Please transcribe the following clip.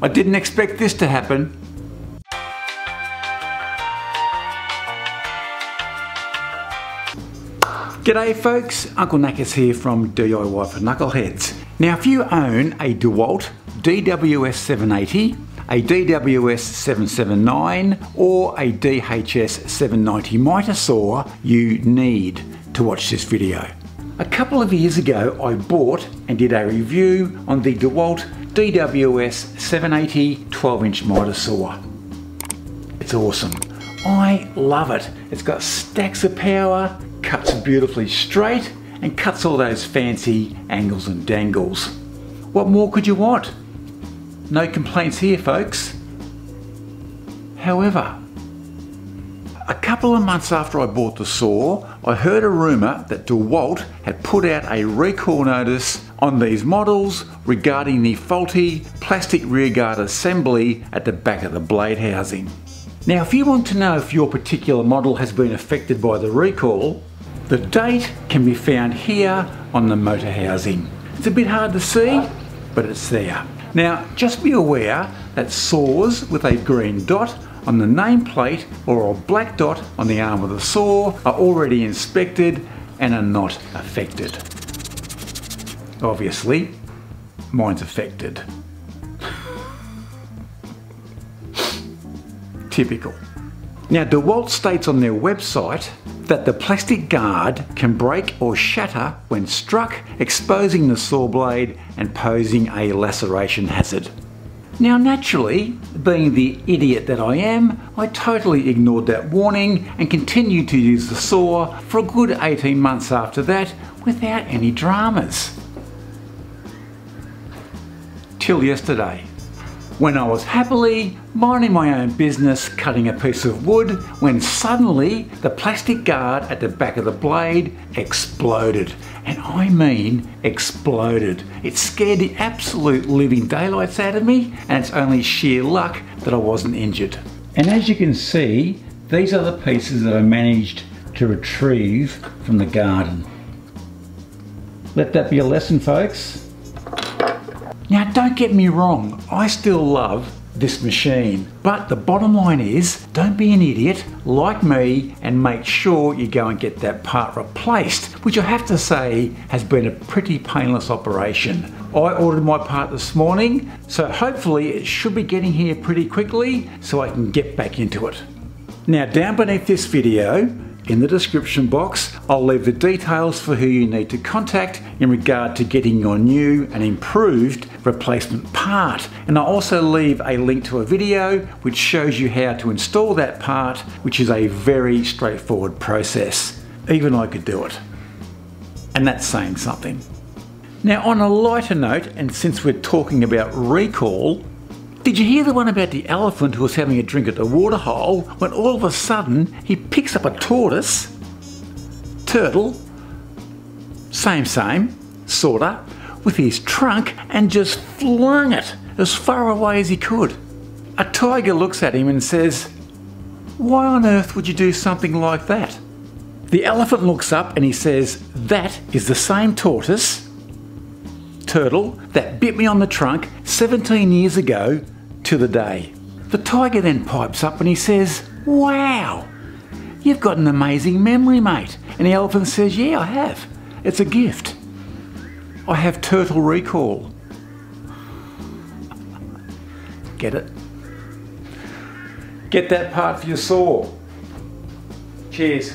I didn't expect this to happen. G'day folks, Uncle Knackers here from DIY for Knuckleheads. Now if you own a Dewalt DWS780, a DWS779 or a DHS790 Mitre saw, you need to watch this video. A couple of years ago I bought and did a review on the Dewalt DWS780 12-inch Mitre saw. It's awesome. I love it. It's got stacks of power, cuts beautifully straight and cuts all those fancy angles and dangles. What more could you want? No complaints here folks. However, a couple of months after I bought the saw, I heard a rumour that Dewalt had put out a recall notice on these models regarding the faulty plastic rearguard assembly at the back of the blade housing. Now if you want to know if your particular model has been affected by the recall, the date can be found here on the motor housing. It's a bit hard to see, but it's there. Now just be aware that saws with a green dot on the nameplate or a black dot on the arm of the saw are already inspected and are not affected. Obviously, mine's affected. Typical. Now Dewalt states on their website that the plastic guard can break or shatter when struck, exposing the saw blade and posing a laceration hazard. Now naturally, being the idiot that I am, I totally ignored that warning and continued to use the saw for a good 18 months after that without any dramas. Till yesterday, when I was happily minding my own business cutting a piece of wood, when suddenly the plastic guard at the back of the blade exploded. And I mean exploded. It scared the absolute living daylights out of me, and it's only sheer luck that I wasn't injured. And as you can see, these are the pieces that I managed to retrieve from the garden. Let that be a lesson, folks. Now don't get me wrong, I still love this machine, but the bottom line is don't be an idiot like me and make sure you go and get that part replaced, which I have to say has been a pretty painless operation. I ordered my part this morning, so hopefully it should be getting here pretty quickly so I can get back into it. Now down beneath this video, in the description box, I'll leave the details for who you need to contact in regard to getting your new and improved replacement part. And I'll also leave a link to a video which shows you how to install that part, which is a very straightforward process. Even I could do it. And that's saying something. Now on a lighter note, and since we're talking about recall, did you hear the one about the elephant who was having a drink at the waterhole when all of a sudden he picks up a tortoise, turtle, same, sorta, with his trunk and just flung it as far away as he could? A tiger looks at him and says, "Why on earth would you do something like that?" The elephant looks up and he says, "That is the same tortoise, turtle, that bit me on the trunk 17 years ago to the day." The tiger then pipes up and he says, "Wow, you've got an amazing memory, mate." And the elephant says, "Yeah, I have. It's a gift. I have turtle recall." Get it? Get that part for your saw. Cheers.